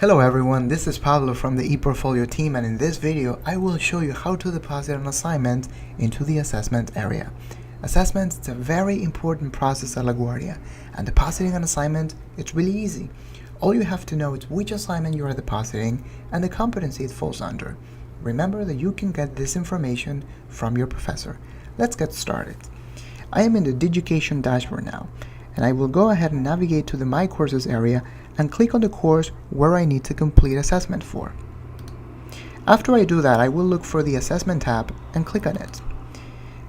Hello everyone, this is Pablo from the ePortfolio team, and in this video I will show you how to deposit an assignment into the assessment area. Assessment is a very important process at LaGuardia, and depositing an assignment, it's really easy. All you have to know is which assignment you are depositing and the competency it falls under. Remember that you can get this information from your professor. Let's get started. I am in the Digication dashboard now, and I will go ahead and navigate to the My Courses area and click on the course where I need to complete assessment for. After I do that, I will look for the Assessment tab and click on it.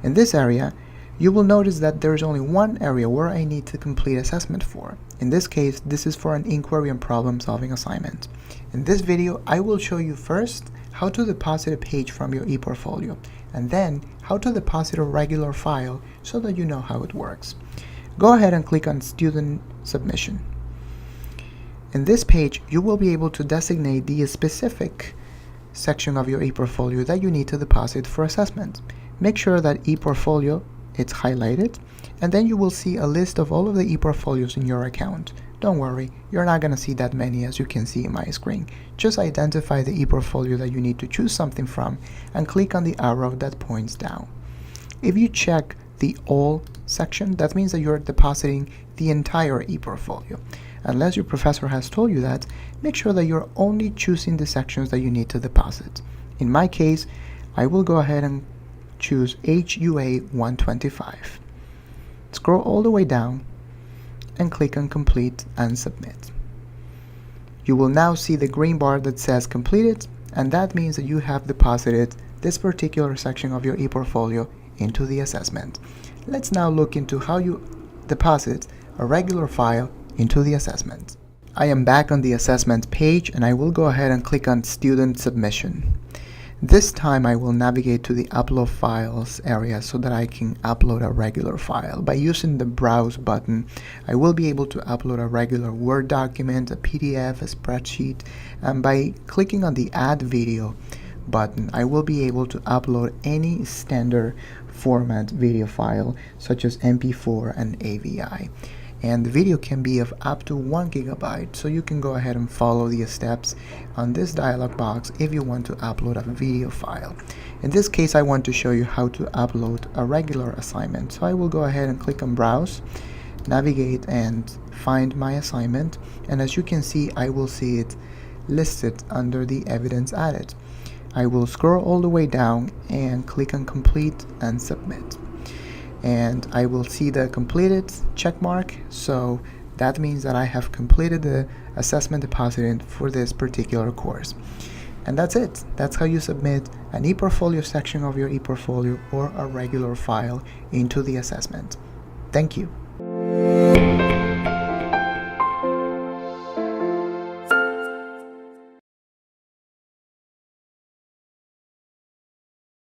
In this area, you will notice that there is only one area where I need to complete assessment for. In this case, this is for an inquiry and problem-solving assignment. In this video, I will show you first how to deposit a page from your ePortfolio, and then how to deposit a regular file so that you know how it works. Go ahead and click on Student Submission. In this page, you will be able to designate the specific section of your ePortfolio that you need to deposit for assessment. Make sure that ePortfolio is highlighted, and then you will see a list of all of the ePortfolios in your account. Don't worry, you're not going to see that many as you can see in my screen. Just identify the ePortfolio that you need to choose something from and click on the arrow that points down. If you check the All section, that means that you're depositing the entire ePortfolio. Unless your professor has told you that, make sure that you're only choosing the sections that you need to deposit. In my case, I will go ahead and choose HUA 125. Scroll all the way down and click on Complete and Submit. You will now see the green bar that says Completed, and that means that you have deposited this particular section of your ePortfolio into the assessment. Let's now look into how you deposit a regular file into the assessment. I am back on the assessment page, and I will go ahead and click on Student Submission. This time I will navigate to the Upload Files area so that I can upload a regular file. By using the Browse button, I will be able to upload a regular Word document, a PDF, a spreadsheet, and by clicking on the Add Video button, I will be able to upload any standard format video file such as MP4 and AVI. And the video can be of up to 1 GB, so you can go ahead and follow the steps on this dialog box if you want to upload a video file. In this case, I want to show you how to upload a regular assignment, so I will go ahead and click on Browse, navigate and find my assignment, and as you can see, I will see it listed under the evidence added. I will scroll all the way down and click on Complete and Submit. And I will see the completed check mark, so that means that I have completed the assessment deposited for this particular course. And that's it. That's how you submit an ePortfolio section of your ePortfolio or a regular file into the assessment. Thank you.